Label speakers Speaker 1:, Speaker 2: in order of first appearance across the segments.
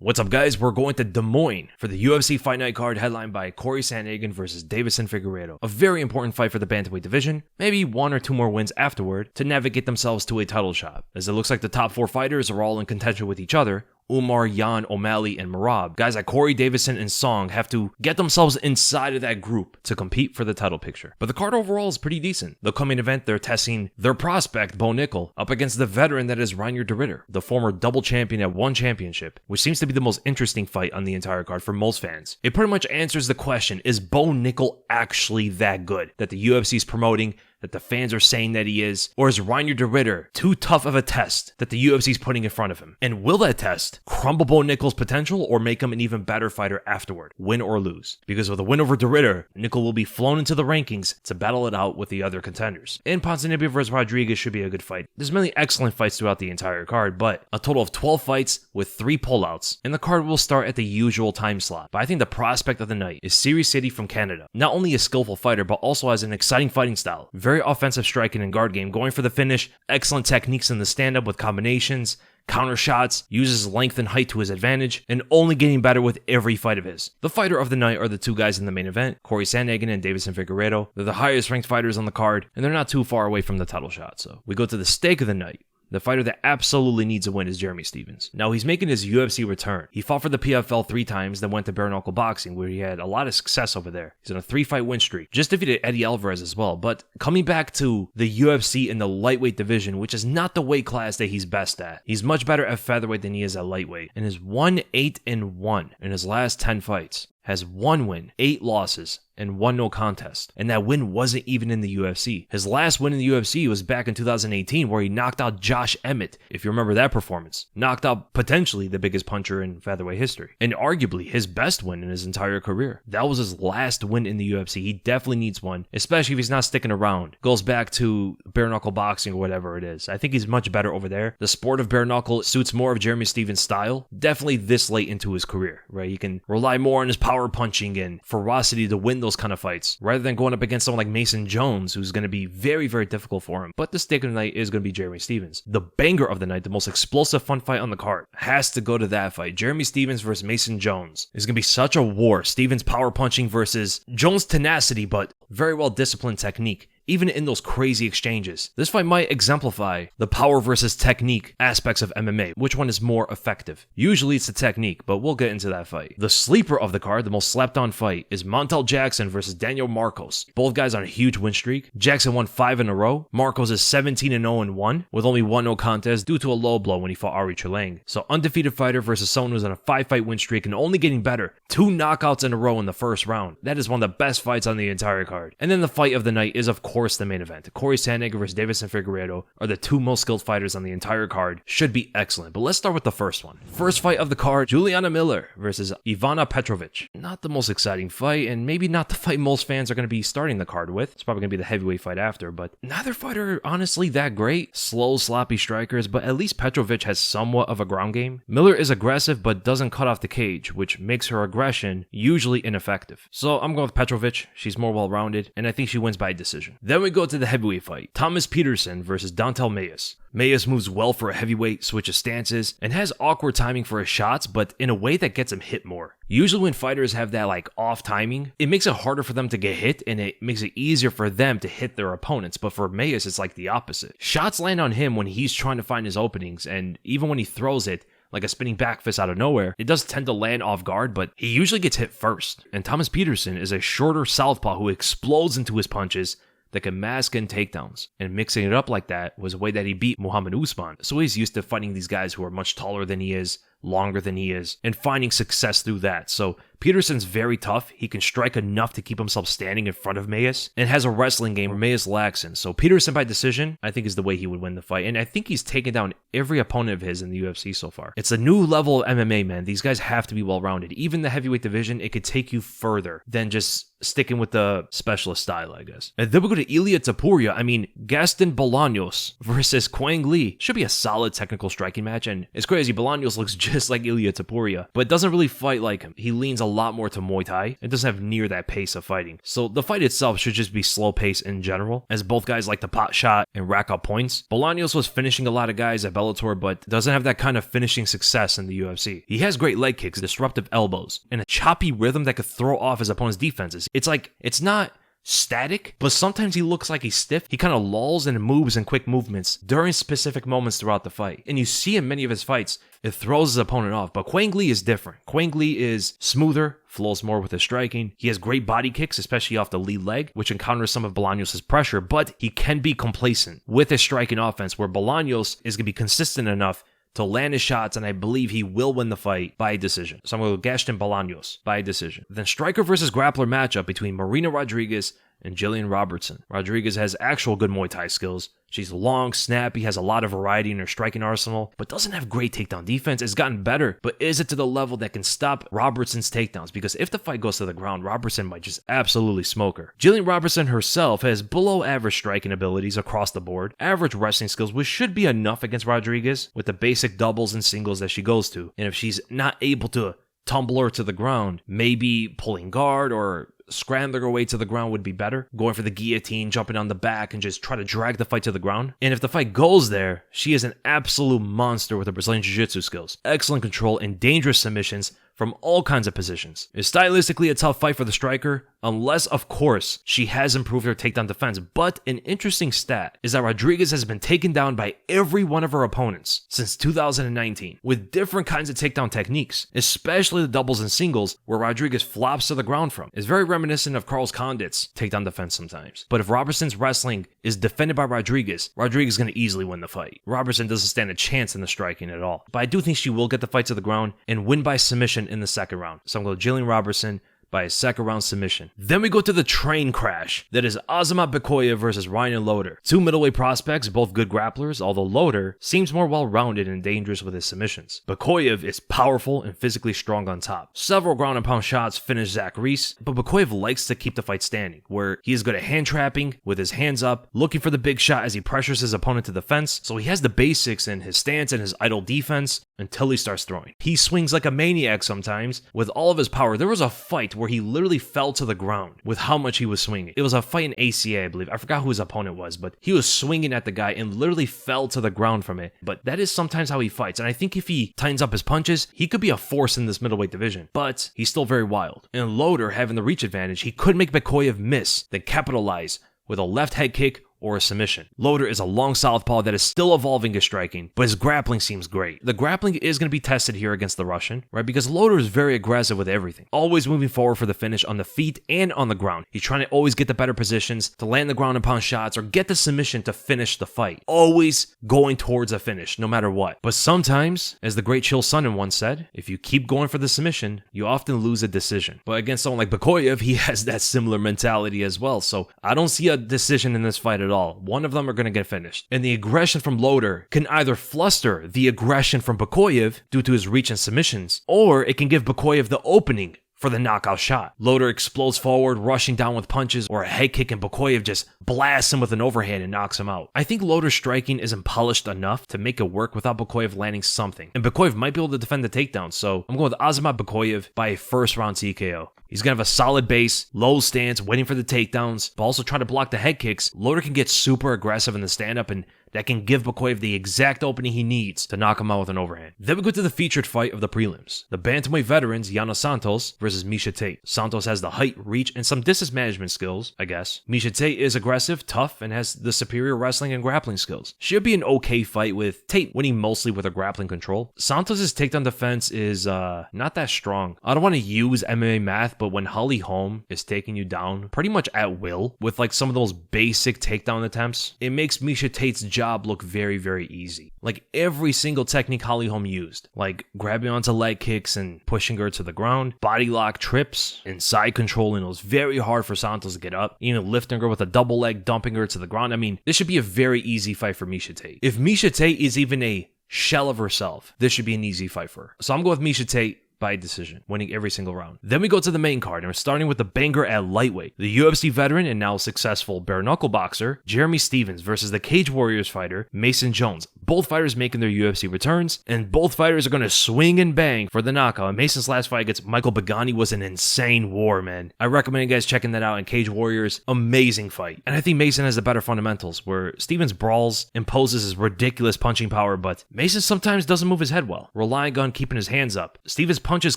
Speaker 1: What's up, guys? We're going to Des Moines for the UFC Fight Night card headlined by Cory Sandhagen versus Deiveson Figueiredo. A very important fight for the bantamweight division, maybe one or two more wins afterward to navigate themselves to a title shot, as it looks like the top four fighters are all in contention with each other. Umar, Yan, O'Malley, and Merab. Guys like Cory, Deiveson, and Song have to get themselves inside of that group to compete for the title picture. But the card overall is pretty decent. The coming event, they're testing their prospect, Bo Nickal, up against the veteran that is Reinier, the former double champion at one championship, which seems to be the most interesting fight on the entire card for most fans. It pretty much answers the question, is Bo Nickal actually that good that the UFC is promoting, that the fans are saying that he is, or is Reinier too tough of a test that the UFC is putting in front of him? And will that test crumble Bo Nickal's potential or make him an even better fighter afterward, win or lose? Because with a win over Ritter, Nickal will be flown into the rankings to battle it out with the other contenders. And Ponzinibbio versus Rodriguez should be a good fight. There's many excellent fights throughout the entire card, but a total of 12 fights with 3 pullouts, and the card will start at the usual time slot. But I think the prospect of the night is Sidey from Canada. Not only a skillful fighter, but also has an exciting fighting style. Very offensive striking and guard game, going for the finish, excellent techniques in the stand-up with combinations, counter shots, uses length and height to his advantage, and only getting better with every fight of his. The fighter of the night are the two guys in the main event, Cory Sandhagen and Deiveson Figueiredo. They're the highest ranked fighters on the card, and they're not too far away from the title shot. So we go to the stake of the night. The fighter that absolutely needs a win is Jeremy Stephens. Now, he's making his UFC return. He fought for the PFL 3 times, then went to bare knuckle boxing, where he had a lot of success over there. He's on a 3-fight win streak. Just defeated Eddie Alvarez as well, but coming back to the UFC in the lightweight division, which is not the weight class that he's best at. He's much better at featherweight than he is at lightweight, and is 1-8-1 in his last 10 fights. Has 1 win, 8 losses, and 1 no contest. And that win wasn't even in the UFC. His last win in the UFC was back in 2018, where he knocked out Josh Emmett, if you remember that performance. Knocked out potentially the biggest puncher in featherweight history, and arguably his best win in his entire career. That was his last win in the UFC. He definitely needs one, especially if he's not sticking around. Goes back to bare knuckle boxing or whatever it is. I think he's much better over there. The sport of bare knuckle suits more of Jeremy Stephens' style, definitely this late into his career, right? He can rely more on his power punching and ferocity to win those kind of fights, rather than going up against someone like Mason Jones, who's going to be very, very difficult for him. But the stake of the night is going to be Jeremy Stephens. The banger of the night, the most explosive fun fight on the card, has to go to that fight. Jeremy Stephens versus Mason Jones. It's going to be such a war. Stephens power punching versus Jones' tenacity, but very well disciplined technique. Even in those crazy exchanges. This fight might exemplify the power versus technique aspects of MMA. Which one is more effective? Usually it's the technique, but we'll get into that fight. The sleeper of the card, the most slept on fight, is Montel Jackson versus Daniel Marcos. Both guys on a huge win streak. Jackson won 5 in a row. Marcos is 17-0-1 with only 1 no contest due to a low blow when he fought Ari Chilang. So undefeated fighter versus someone who's on a 5-fight win streak and only getting better. 2 knockouts in a row in the first round. That is one of the best fights on the entire card. And then the fight of the night is of course the main event. Cory Sandhagen versus Deiveson Figueiredo are the 2 most skilled fighters on the entire card. Should be excellent. But let's start with the first one. First fight of the card, Juliana Miller versus Ivana Petrovic. Not the most exciting fight, and maybe not the fight most fans are going to be starting the card with. It's probably going to be the heavyweight fight after, but neither fighter honestly that great. Slow, sloppy strikers, but at least Petrovic has somewhat of a ground game. Miller is aggressive, but doesn't cut off the cage, which makes her aggression usually ineffective. So I'm going with Petrovic. She's more well-rounded, and I think she wins by decision. Then we go to the heavyweight fight. Thomas Peterson versus Dontel Mayes. Mayes moves well for a heavyweight, switches stances, and has awkward timing for his shots, but in a way that gets him hit more. Usually when fighters have that off timing, it makes it harder for them to get hit, and it makes it easier for them to hit their opponents. But for Mayes, it's like the opposite. Shots land on him when he's trying to find his openings, and even when he throws it, like a spinning back fist out of nowhere, it does tend to land off guard, but he usually gets hit first. And Thomas Peterson is a shorter southpaw who explodes into his punches that can mask in takedowns. And mixing it up like that was a way that he beat Muhammad Usman. So he's used to fighting these guys who are much taller than he is, longer than he is, and finding success through that. So Peterson's very tough. He can strike enough to keep himself standing in front of Mayes, and has a wrestling game where Mayes lacks in. So Peterson by decision, I think, is the way he would win the fight. And I think he's taken down every opponent of his in the UFC so far. It's a new level of MMA, man. These guys have to be well-rounded. Even the heavyweight division, it could take you further than just sticking with the specialist style, I guess. And then we go to Ilia Topuria. I mean, Gaston Bolaños versus Quang Lee. Should be a solid technical striking match, and it's crazy. Bolaños looks just just like Ilia Topuria, but doesn't really fight like him. He leans a lot more to Muay Thai and doesn't have near that pace of fighting. So the fight itself should just be slow pace in general, as both guys like to pot shot and rack up points. Bolaños was finishing a lot of guys at Bellator, but doesn't have that kind of finishing success in the UFC. He has great leg kicks, disruptive elbows, and a choppy rhythm that could throw off his opponent's defenses. It's not static, but sometimes he looks like he's stiff. He kind of lulls and moves in quick movements during specific moments throughout the fight. And you see in many of his fights, it throws his opponent off. But Quang Le is different. Quang Le is smoother, flows more with his striking. He has great body kicks, especially off the lead leg, which encounters some of Bolaños' pressure, but he can be complacent with his striking offense, where Bolaños is going to be consistent enough to land his shots, and I believe he will win the fight by decision. So I'm going to go Gaston Bolaños by decision. Then striker versus grappler matchup between Marina Rodriguez and Jillian Robertson. Rodriguez has actual good Muay Thai skills. She's long, snappy, has a lot of variety in her striking arsenal, but doesn't have great takedown defense. It's gotten better, but is it to the level that can stop Robertson's takedowns? Because if the fight goes to the ground, Robertson might just absolutely smoke her. Jillian Robertson herself has below average striking abilities across the board, average wrestling skills, which should be enough against Rodriguez with the basic doubles and singles that she goes to. And if she's not able to tumble her to the ground, maybe pulling guard or scrambling her way to the ground would be better. Going for the guillotine, jumping on the back, and just try to drag the fight to the ground. And if the fight goes there, she is an absolute monster with her Brazilian Jiu-Jitsu skills. Excellent control and dangerous submissions from all kinds of positions. It's stylistically a tough fight for the striker, unless, of course, she has improved her takedown defense. But an interesting stat is that Rodriguez has been taken down by every one of her opponents since 2019, with different kinds of takedown techniques, especially the doubles and singles, where Rodriguez flops to the ground from. It's very reminiscent of Carlos Condit's takedown defense sometimes. But if Robertson's wrestling is defended by Rodriguez is going to easily win the fight. Robertson doesn't stand a chance in the striking at all. But I do think she will get the fight to the ground and win by submission in the second round. So I'm going to Jillian Robertson by a second round submission. Then we go to the train crash. That is Azamat Bekoyev versus Reinier Loder. Two middleweight prospects, both good grapplers, although Loder seems more well-rounded and dangerous with his submissions. Bekoyev is powerful and physically strong on top. Several ground and pound shots finish Zach Reese, but Bekoyev likes to keep the fight standing, where he is good at hand trapping with his hands up, looking for the big shot as he pressures his opponent to the fence. So he has the basics in his stance and his idle defense until he starts throwing. He swings like a maniac sometimes with all of his power. There was a fight where he literally fell to the ground with how much he was swinging. It was a fight in ACA, I believe. I forgot who his opponent was, but he was swinging at the guy and literally fell to the ground from it. But that is sometimes how he fights. And I think if he tightens up his punches, he could be a force in this middleweight division. But he's still very wild. And Loder, having the reach advantage, he could make Bekoyev miss, then capitalize with a left head kick or a submission. Loder is a long southpaw that is still evolving his striking, but his grappling seems great. The grappling is going to be tested here against the Russian, right? Because Loder is very aggressive with everything, always moving forward for the finish on the feet and on the ground. He's trying to always get the better positions to land the ground and pound shots or get the submission to finish the fight. Always going towards a finish, no matter what. But sometimes, as the great Chael Sonnen once said, if you keep going for the submission, you often lose a decision. But against someone like Bekoyev, he has that similar mentality as well. So I don't see a decision in this fight at all. One of them are going to get finished. And the aggression from Loder can either fluster the aggression from Bekoyev due to his reach and submissions, or it can give Bekoyev the opening for the knockout shot. Loder explodes forward, rushing down with punches or a head kick, and Bekoyev just blasts him with an overhand and knocks him out. I think Loder's striking isn't polished enough to make it work without Bekoyev landing something. And Bekoyev might be able to defend the takedown, so I'm going with Azamat Bekoyev by a first round TKO. He's going to have a solid base, low stance, waiting for the takedowns, but also try to block the head kicks. Loder can get super aggressive in the stand-up, and that can give Bekoyev the exact opening he needs to knock him out with an overhand. Then we go to the featured fight of the prelims. The bantamweight veterans, Yana Santos versus Miesha Tate. Santos has the height, reach, and some distance management skills, I guess. Miesha Tate is aggressive, tough, and has the superior wrestling and grappling skills. Should be an okay fight with Tate winning mostly with her grappling control. Santos' takedown defense is not that strong. I don't want to use MMA math, but when Holly Holm is taking you down pretty much at will with like some of those basic takedown attempts, it makes Miesha Tate's job look very, very easy. Like every single technique Holly Holm used, like grabbing onto leg kicks and pushing her to the ground, body lock trips, and side controlling, it was very hard for Santos to get up, even lifting her with a double leg, dumping her to the ground. I mean, this should be a very easy fight for Miesha Tate. If Miesha Tate is even a shell of herself, this should be an easy fight for her. So I'm going with Miesha Tate by decision, winning every single round. Then we go to the main card, and we're starting with the banger at lightweight. The UFC veteran and now successful bare knuckle boxer, Jeremy Stephens versus the Cage Warriors fighter, Mason Jones. Both fighters making their UFC returns, and both fighters are going to swing and bang for the knockout. And Mason's last fight against Michael Bagani was an insane war, man. I recommend you guys checking that out in Cage Warriors. Amazing fight. And I think Mason has the better fundamentals, where Stevens brawls, imposes his ridiculous punching power, but Mason sometimes doesn't move his head well, relying on keeping his hands up. Stevens' punches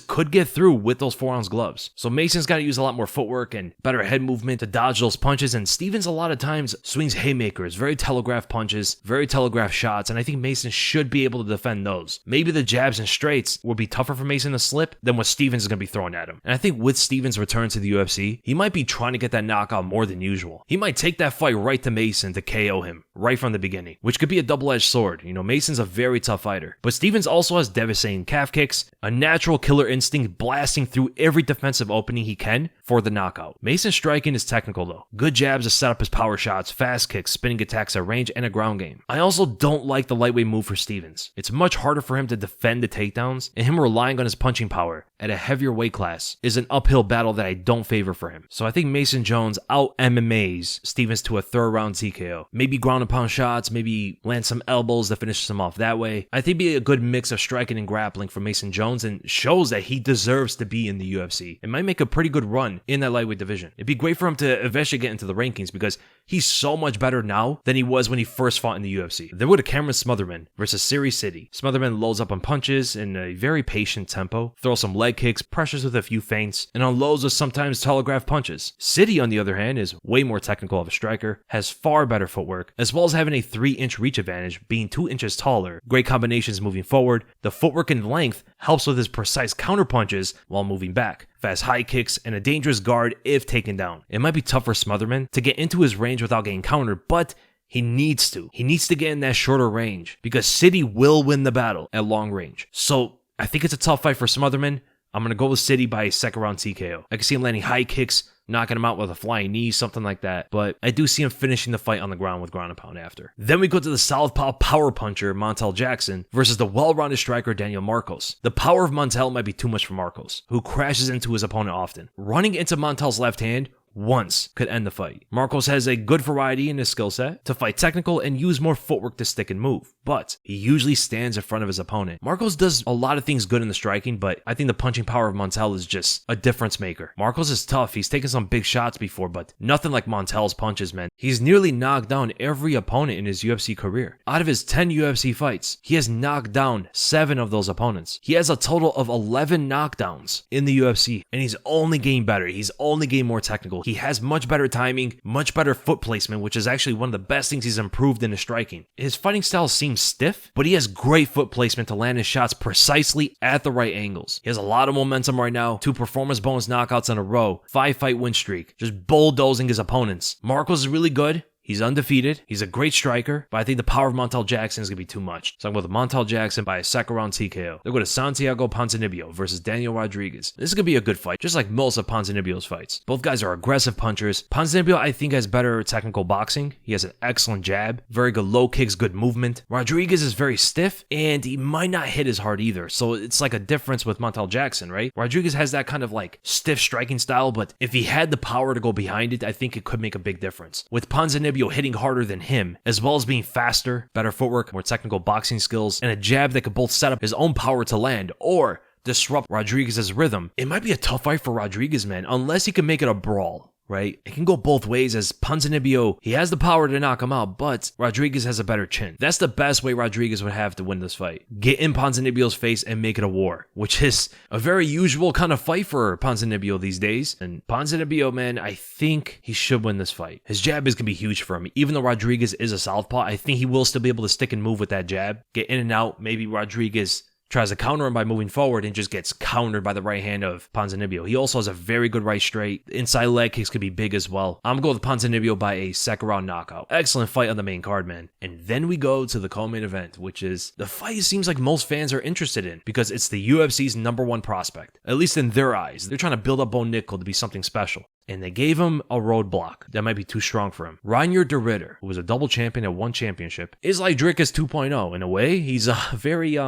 Speaker 1: could get through with those 4-ounce gloves. So Mason's got to use a lot more footwork and better head movement to dodge those punches, and Stevens a lot of times swings haymakers, very telegraphed punches, very telegraphed shots, and I think Mason should be able to defend those. Maybe the jabs and straights would be tougher for Mason to slip than what Stevens is going to be throwing at him. And I think with Stevens' return to the UFC, he might be trying to get that knockout more than usual. He might take that fight right to Mason to KO him right from the beginning, which could be a double-edged sword. You know, Mason's a very tough fighter, but Stevens also has devastating calf kicks, a natural killer instinct blasting through every defensive opening he can for the knockout. Mason's striking is technical though. Good jabs to set up his power shots, fast kicks, spinning attacks at range, and a ground game. I also don't like the lightweight move for Stevens. It's much harder for him to defend the takedowns, and him relying on his punching power at a heavier weight class is an uphill battle that I don't favor for him. So I think Mason Jones out MMAs Stevens to a 3rd round TKO. Maybe ground and pound shots, maybe land some elbows that finishes him off that way. I think it'd be a good mix of striking and grappling for Mason Jones, and shows that he deserves to be in the UFC. It might make a pretty good run in that lightweight division. It'd be great for him to eventually get into the rankings, because he's so much better now than he was when he first fought in the UFC. Then with a Cameron Smotherman versus Sidey. Smotherman loads up on punches in a very patient tempo, throws some leg kicks, pressures with a few feints, and unloads with sometimes telegraphed punches. Sidey, on the other hand, is way more technical of a striker, has far better footwork, as well as having a 3-inch reach advantage, being 2 inches taller. Great combinations moving forward. The footwork and length helps with his precise counter punches while moving back. Fast high kicks, and a dangerous guard if taken down. It might be tough for Smotherman to get into his range without getting countered, but he needs to. He needs to get in that shorter range, because Sidey will win the battle at long range. So I think it's a tough fight for Smotherman. I'm going to go with Sidey by a 2nd round TKO. I can see him landing high kicks, knocking him out with a flying knee, something like that. But I do see him finishing the fight on the ground with ground and pound after. Then we go to the southpaw power puncher Montel Jackson versus the well-rounded striker Daniel Marcos. The power of Montel might be too much for Marcos, who crashes into his opponent often. Running into Montel's left hand once could end the fight. Marcos has a good variety in his skill set to fight technical and use more footwork to stick and move, but he usually stands in front of his opponent. Marcos does a lot of things good in the striking, but I think the punching power of Montel is just a difference maker. Marcos is tough. He's taken some big shots before, but nothing like Montel's punches, man. He's nearly knocked down every opponent in his UFC career. Out of his 10 UFC fights, he has knocked down 7 of those opponents. He has a total of 11 knockdowns in the UFC, and he's only getting better. He's only getting more technical. He has much better timing, much better foot placement, which is actually one of the best things he's improved in his striking. His fighting style seems stiff, but he has great foot placement to land his shots precisely at the right angles. He has a lot of momentum right now, 2 performance bonus knockouts in a row, 5-fight win streak, just bulldozing his opponents. Marcos is really good. He's undefeated. He's a great striker, but I think the power of Montel Jackson is going to be too much. So I'm going with Montel Jackson by a 2nd round TKO. They'll go to Santiago Ponzinibbio versus Daniel Rodriguez. This is going to be a good fight, just like most of Ponzinibbio's fights. Both guys are aggressive punchers. Ponzinibbio, I think, has better technical boxing. He has an excellent jab, very good low kicks, good movement. Rodriguez is very stiff, and he might not hit as hard either. So it's like a difference with Montel Jackson, right? Rodriguez has that kind of like stiff striking style, but if he had the power to go behind it, I think it could make a big difference. With Ponzinibbio hitting harder than him, as well as being faster, better footwork, more technical boxing skills, and a jab that could both set up his own power to land or disrupt Rodriguez's rhythm, it might be a tough fight for Rodriguez, man, unless he can make it a brawl. Right? It can go both ways, as Ponzinibbio, he has the power to knock him out, but Rodriguez has a better chin. That's the best way Rodriguez would have to win this fight. Get in Ponzinibbio's face and make it a war, which is a very usual kind of fight for Ponzinibbio these days. And Ponzinibbio, man, I think he should win this fight. His jab is going to be huge for him. Even though Rodriguez is a southpaw, I think he will still be able to stick and move with that jab. Get in and out. Maybe Rodriguez tries to counter him by moving forward and just gets countered by the right hand of Ponzinibbio. He also has a very good right straight. Inside leg kicks could be big as well. I'm going with Ponzinibbio by a 2nd round knockout. Excellent fight on the main card, man. And then we go to the co-main event, which is the fight it seems like most fans are interested in because it's the UFC's #1 prospect. At least in their eyes. They're trying to build up Nickal to be something special. And they gave him a roadblock that might be too strong for him. Reinier, who was a double champion at one championship, is like Dricus 2.0 in a way. He's a very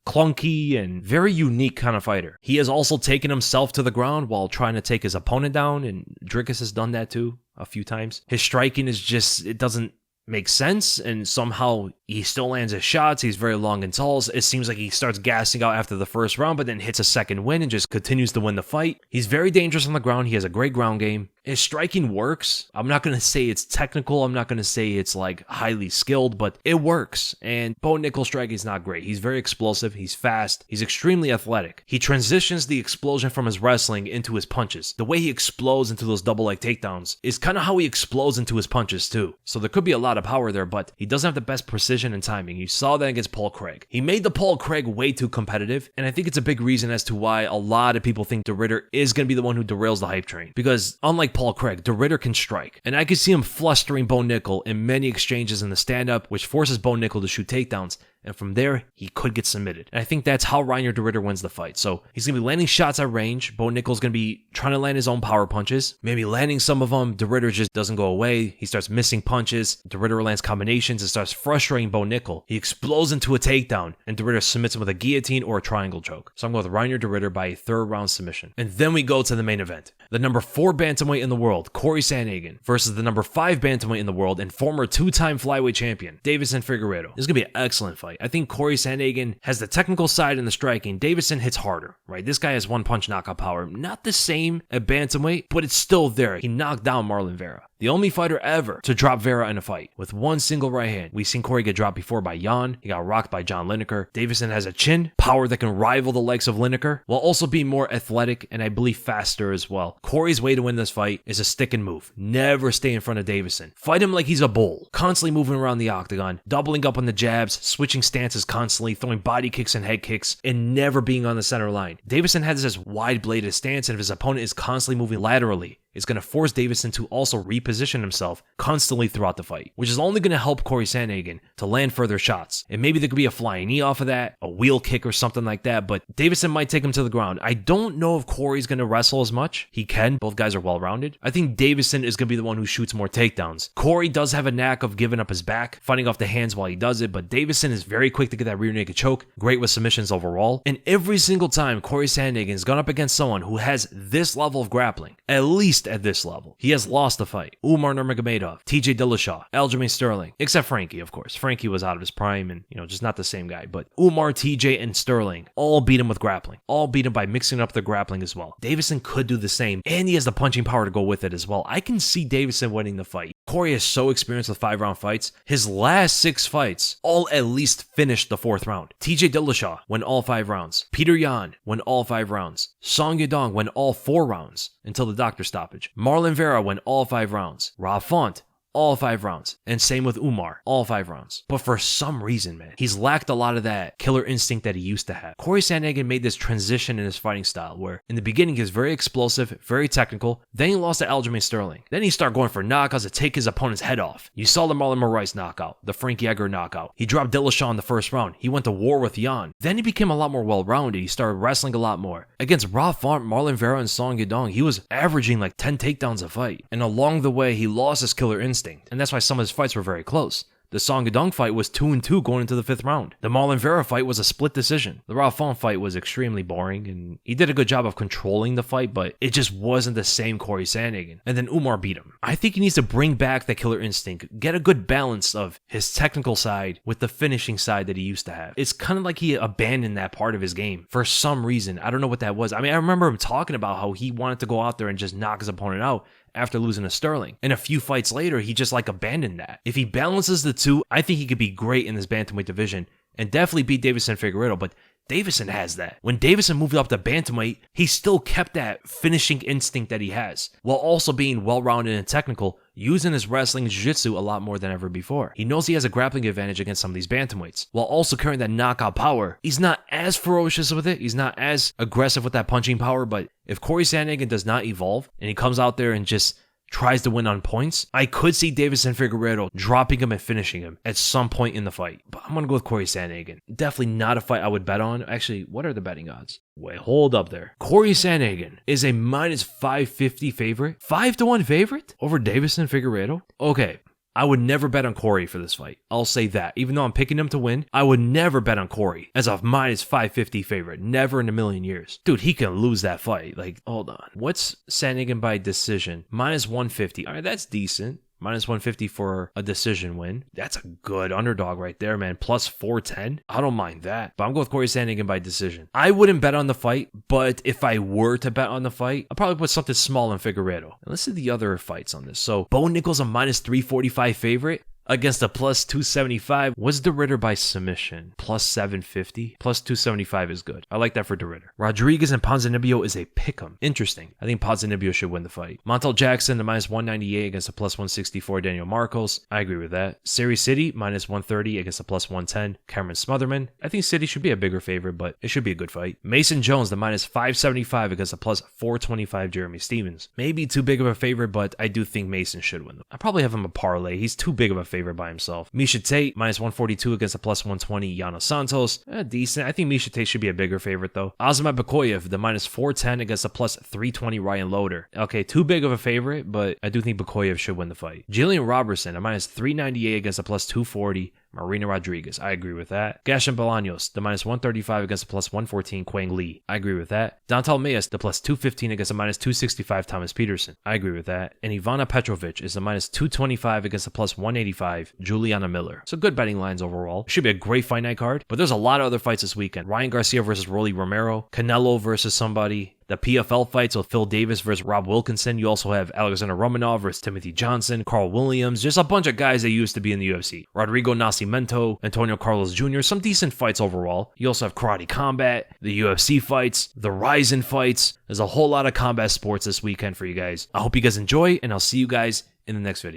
Speaker 1: clunky and very unique kind of fighter. He has also taken himself to the ground while trying to take his opponent down, and Dricus has done that too a few times. His striking is just, it doesn't make sense, and somehow He still lands his shots. He's very long and tall. It seems like he starts gassing out after the first round, but then hits a second win and just continues to win the fight. He's very dangerous on the ground. He has a great ground game. His striking works. I'm not going to say it's technical. I'm not going to say it's like highly skilled, but it works. And Bo Nickal's striking is not great. He's very explosive. He's fast. He's extremely athletic. He transitions the explosion from his wrestling into his punches. The way he explodes into those double leg takedowns is kind of how he explodes into his punches too. So there could be a lot of power there, but he doesn't have the best precision and timing. You saw that against Paul Craig. He made the Paul Craig way too competitive, and I think it's a big reason as to why a lot of people think De Ridder is going to be the one who derails the hype train. Because unlike Paul Craig, De Ridder can strike. And I could see him flustering Bo Nickal in many exchanges in the stand-up, which forces Bo Nickal to shoot takedowns. And from there, he could get submitted. And I think that's how Reinier De Ridder wins the fight. So he's going to be landing shots at range. Bo Nickal's going to be trying to land his own power punches. Maybe landing some of them. De Ridder just doesn't go away. He starts missing punches. De Ridder lands combinations and starts frustrating Bo Nickal. He explodes into a takedown, and De Ridder submits him with a guillotine or a triangle choke. So I'm going with Reinier De Ridder by a third round submission. And then we go to the main event. The number 4 bantamweight in the world, Cory Sandhagen, versus the number 5 bantamweight in the world and former 2-time flyweight champion, Deiveson Figueiredo. This is going to be an excellent fight. I think Cory Sandhagen has the technical side and the striking. Deiveson hits harder, right? This guy has one-punch knockout power. Not the same at bantamweight, but it's still there. He knocked down Marlon Vera. The only fighter ever to drop Vera in a fight with one single right hand. We've seen Cory get dropped before by Jan. He got rocked by John Lineker. Deiveson has a chin, power that can rival the likes of Lineker, while also being more athletic and I believe faster as well. Cory's way to win this fight is a stick and move. Never stay in front of Deiveson. Fight him like he's a bull, constantly moving around the octagon, doubling up on the jabs, switching stances constantly, throwing body kicks and head kicks, and never being on the center line. Deiveson has this wide-bladed stance, and if his opponent is constantly moving laterally, it's going to force Deiveson to also reposition himself constantly throughout the fight, which is only going to help Cory Sandhagen to land further shots. And maybe there could be a flying knee off of that, a wheel kick or something like that, but Deiveson might take him to the ground. I don't know if Cory's going to wrestle as much. He can. Both guys are well-rounded. I think Deiveson is going to be the one who shoots more takedowns. Cory does have a knack of giving up his back, fighting off the hands while he does it, but Deiveson is very quick to get that rear naked choke, great with submissions overall. And every single time Cory Sandhagen has gone up against someone who has this level of grappling, at least at this level, he has lost the fight. Umar Nurmagomedov, TJ Dillashaw, Aljamain Sterling, except Frankie, of course. Frankie was out of his prime and, just not the same guy. But Umar, TJ, and Sterling all beat him with grappling. All beat him by mixing up their grappling as well. Deiveson could do the same, and he has the punching power to go with it as well. I can see Deiveson winning the fight. Cory is so experienced with 5-round fights. His last 6 fights all at least finished the 4th round. TJ Dillashaw won all 5 rounds. Peter Yan won all 5 rounds. Song Yadong won all 4 rounds until the doctor stoppage. Marlon Vera won all 5 rounds. Rob Font, all 5 rounds. And same with Umar, all 5 rounds. But for some reason, man, he's lacked a lot of that killer instinct that he used to have. Cory Sandhagen made this transition in his fighting style where in the beginning he was very explosive, very technical. Then he lost to Aljamain Sterling. Then he started going for knockouts to take his opponent's head off. You saw the Marlon Moraes knockout, the Frankie Edgar knockout. He dropped Dillashaw in the 1st round. He went to war with Jan. Then he became a lot more well-rounded. He started wrestling a lot more. Against Rob Font, Marlon Vera, and Song Yadong, he was averaging like 10 takedowns a fight. And along the way, he lost his killer instinct. And that's why some of his fights were very close. The Song Yadong fight was 2-2 going into the 5th round. The Marlon Vera fight was a split decision. The Rob Font fight was extremely boring, and he did a good job of controlling the fight, but it just wasn't the same Cory Sandhagen. And then Umar beat him. I think he needs to bring back that killer instinct, get a good balance of his technical side with the finishing side that he used to have. It's kind of like he abandoned that part of his game for some reason. I don't know what that was. I mean, I remember him talking about how he wanted to go out there and just knock his opponent out after losing to Sterling. And a few fights later, he just abandoned that. If he balances the two, I think he could be great in this bantamweight division and definitely beat Deiveson Figueiredo, but Deiveson has that. When Deiveson moved up to bantamweight, he still kept that finishing instinct that he has, while also being well-rounded and technical, using his wrestling and jiu-jitsu a lot more than ever before. He knows he has a grappling advantage against some of these bantamweights, while also carrying that knockout power. He's not as ferocious with it, he's not as aggressive with that punching power, but if Cory Sandhagen does not evolve, and he comes out there and just tries to win on points, I could see Deiveson Figueiredo dropping him and finishing him at some point in the fight. But I'm going to go with Cory Sandhagen. Definitely not a fight I would bet on. Actually, what are the betting odds? Wait, hold up there. Cory Sandhagen is a minus 550 favorite. 5-1 favorite over Deiveson Figueiredo? Okay. I would never bet on Cory for this fight. I'll say that. Even though I'm picking him to win, I would never bet on Cory as a minus 550 favorite. Never in a million years. Dude, he can lose that fight. Hold on. What's Sandhagen by decision? Minus 150. All right, that's decent. minus 150 for a decision win. That's a good underdog right there, man. Plus 410. I don't mind that. But I'm going with Cory Sandhagen by decision. I wouldn't bet on the fight, but if I were to bet on the fight, I'd probably put something small on Figueiredo. And let's see the other fights on this. So Bo Nickal's a minus 345 favorite against a plus 275. Was De Ridder by submission? Plus 750. Plus 275 is good. I like that for De Ridder. Rodriguez and Ponzinibbio is a pick'em. Interesting. I think Ponzinibbio should win the fight. Montel Jackson, the minus 198 against a plus 164 Daniel Marcos. I agree with that. Serhiy Sidey, minus 130 against a plus 110 Cameron Smotherman. I think Sidey should be a bigger favorite, but it should be a good fight. Mason Jones, the minus 575 against a plus 425 Jeremy Stevens. Maybe too big of a favorite, but I do think Mason should win them. I probably have him a parlay. He's too big of a favorite by himself. Misha Tate, minus 142 against a plus 120 Yana Santos. Decent. I think Misha Tate should be a bigger favorite, though. Azamat Bakoyev, the minus 410 against a plus 320 Ryan Loder. Okay, too big of a favorite, but I do think Bakoyev should win the fight. Jillian Robertson, a minus 398 against a plus 240 Marina Rodriguez. I agree with that. Gaston Bolaños, the minus 135 against a plus 114 Quang Lee. I agree with that. Dantal Mayas, the plus 215 against a minus 265 Thomas Peterson. I agree with that. And Ivana Petrovic is the minus 225 against a plus 185 Juliana Miller. So good betting lines overall. Should be a great fight night card, but there's a lot of other fights this weekend. Ryan Garcia versus Rolly Romero. Canelo versus somebody. The PFL fights with Phil Davis versus Rob Wilkinson. You also have Alexander Romanov versus Timothy Johnson, Carl Williams, just a bunch of guys that used to be in the UFC. Rodrigo Nascimento, Antonio Carlos Jr., some decent fights overall. You also have Karate Combat, the UFC fights, the Ryzen fights. There's a whole lot of combat sports this weekend for you guys. I hope you guys enjoy, and I'll see you guys in the next video.